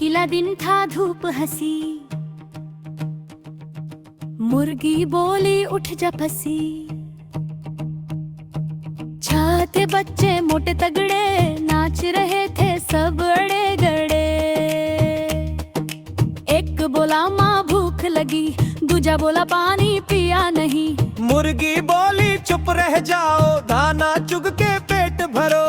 चमकीला दिन था, धूप हंसी, मुर्गी बोली उठ जा फंसी। छाते बच्चे मोटे तगड़े, नाच रहे थे सब अड़े गड़े। एक बोला माँ भूख लगी, दूजा बोला पानी पिया नहीं। मुर्गी बोली चुप रह जाओ, दाना चुग के पेट भरो।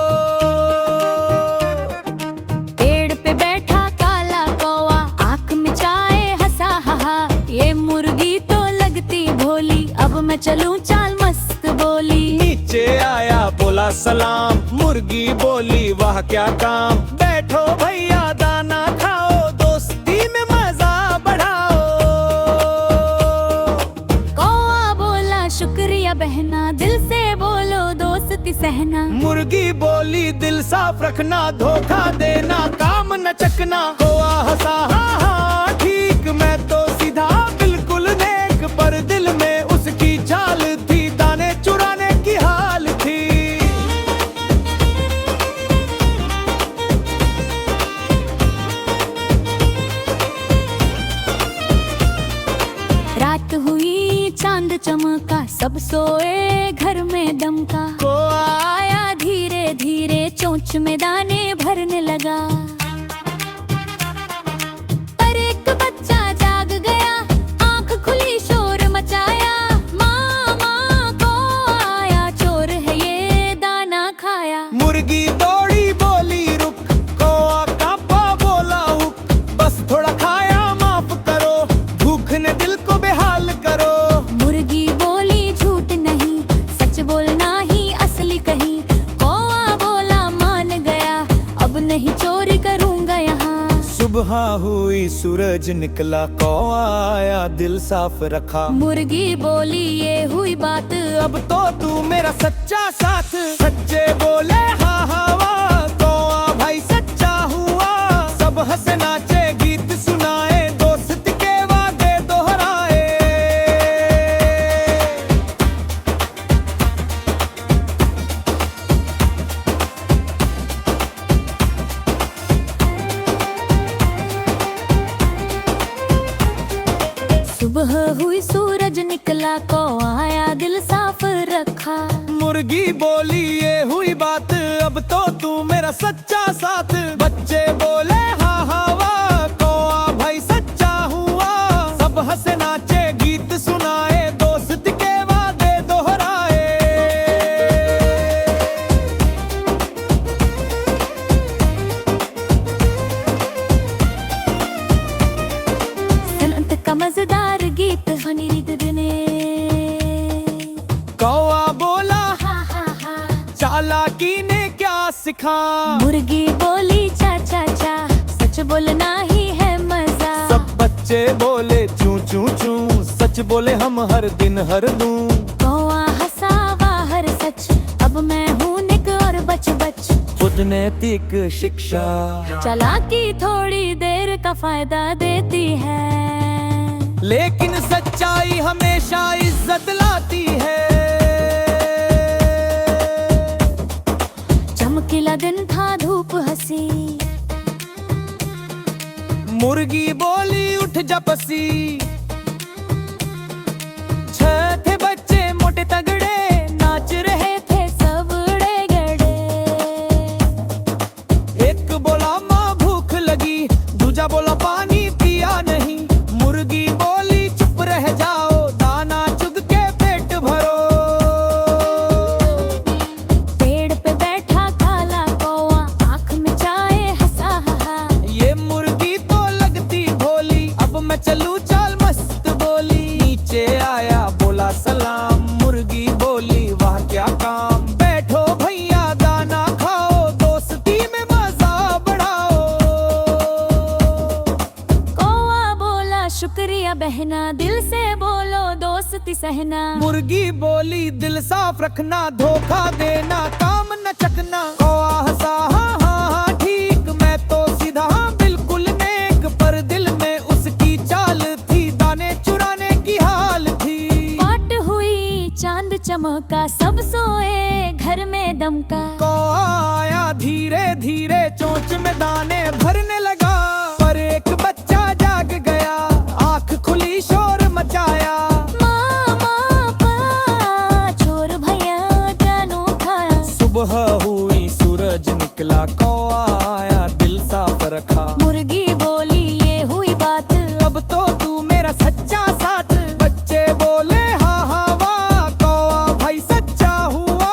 पेड़ पे बैठा काला कौवा, आँख मिचाए हंसा हा। ये मुर्गी तो लगती भोली, अब मैं चलूं चाल मस्त बोली। नीचे आया बोला सलाम, मुर्गी बोली वाह क्या काम। बैठो भैया दाना खाओ, दोस्ती में मजा बढ़ाओ। कौवा बोला शुक्रिया बहना, दिल से बोलो दोस्ती सहना। मुर्गी बोली दिल साफ रखना, धोखा देना काम न चकना। कौवा हंसा हा हा ठीक, मैं तो सीधा बिल्कुल नेक, पर दिल में उसकी चाल थी, दाने चुराने की हाल थी। रात हुई चांद चमका, सब सोए घर में दमका। कौवा आया धीरे धीरे, चोंच में दाने भरने लगा। पर एक बच्चा जाग गया, आंख खुली शोर मचाया। माँ माँ कौवा आया, चोर है ये दाना खाया। मुर्गी दौड़ी बोली रुक, कौवा कांपा बोला हुक। बस थोड़ा खाया माफ करो, भूख ने दिल को बेहाल करो। मुर्गी बोली झूठ नहीं, सच बोलना ही असली कहीं। कौवा बोला मान गया, अब नहीं चोरी करूंगा यहाँ। सुबह हुई सूरज निकला, कौवा आया दिल साफ रखा। मुर्गी बोली ये हुई बात, अब तो तू मेरा सच्चा साथ। सच्चे बोले हा हा वाह, कौवा भाई सच्चा हुआ। सब हंसे नाचे गीत सुनाए, दोस्त के वादे दोहराए। सुबह हुई सूरज निकला, कौवा आया दिल साफ रखा। मुर्गी बोली ये हुई बात, अब तो तू मेरा सच्चा साथ। बच्चे बोले हा हा वाह, कौवा भाई सच्चा हुआ। सब हंसे नाचे गीत सुनाए, दोस्त के वादे दोहराए। संत का मजेदार गीत फनी ने। कौवा बोला हा हा हा, चालाकी ने क्या सिखा। मुर्गी बोली चा चा चा, सच बोलना ही है मजा। सब बच्चे बोले चूं चूं चूं, सच बोले हम हर दिन हर दूं। कौवा हंसा वाह हर सच, अब मैं हूँ निक और बच बच। खुद नैतिक शिक्षा, चालाकी थोड़ी देर का फायदा देती है, लेकिन सच्चाई हमेशा इज्जत लाती है। चमकीला दिन था, धूप हंसी, मुर्गी बोली उठ जा पसी। छह थे बच्चे मोटे तगड़े, नाच रहे थे सब अड़े गड़े। एक बोला माँ भूख लगी, दूजा बोला पानी पिया नहीं। मुर्गी बोली चुप रह जाओ, दाना चुग के पेट भरो। पेड़ पे बैठा काला कौवा, आँख मिचाए हंसा हा। ये मुर्गी तो लगती भोली, अब मैं चलूं चाल मस्त बोली। नीचे आया बोला सलाम, मुर्गी बोली वाह क्या काम। बैठो भैया दाना खाओ, दोस्ती में मजा बढ़ाओ। कौवा बोला शुक्रिया बहना, दिल से बोलो दोस्ती सहना। मुर्गी बोली दिल साफ रखना, धोखा देना काम न चकना। कौवा हंसा हा हा हा ठीक, मैं तो सीधा बिल्कुल नेक, पर दिल में उसकी चाल थी, दाने चुराने की हाल थी। बाट हुई चांद चमका, सब सोए घर में दमका। कौवा आया धीरे धीरे, चोंच में दाने भरने लगा। पर निकला कौआ आया दिल साफ रखा। मुर्गी बोली ये हुई बात, अब तो तू मेरा सच्चा साथ। बच्चे बोले हा हा वाह, कौआ भाई सच्चा हुआ।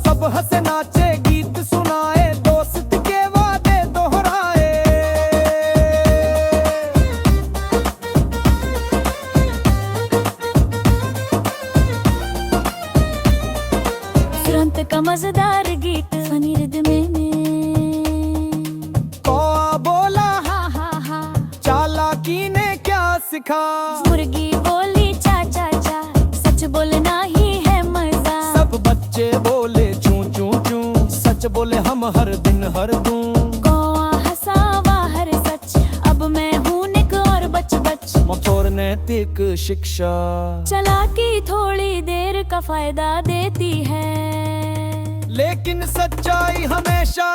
सब हंसे नाचे गीत सुनाए, दोस्त के वादे दोहराए। तुरंत का मजेदार गीत फनी रिदम में। कौआ बोला हा हा हा, चालाकी ने क्या सिखा। मुर्गी बोली चा चा चा, सच बोलना ही है मजा। सब बच्चे बोले चूं चूं चूं, सच बोले हम हर दिन हर दूं। कौआ हंसा वाह रे सच, अब मैं हूँ निक और बच बच। मथोर नैतिक शिक्षा, चालाकी थोड़ी देर का फायदा देती है, लेकिन सच्चाई हमेशा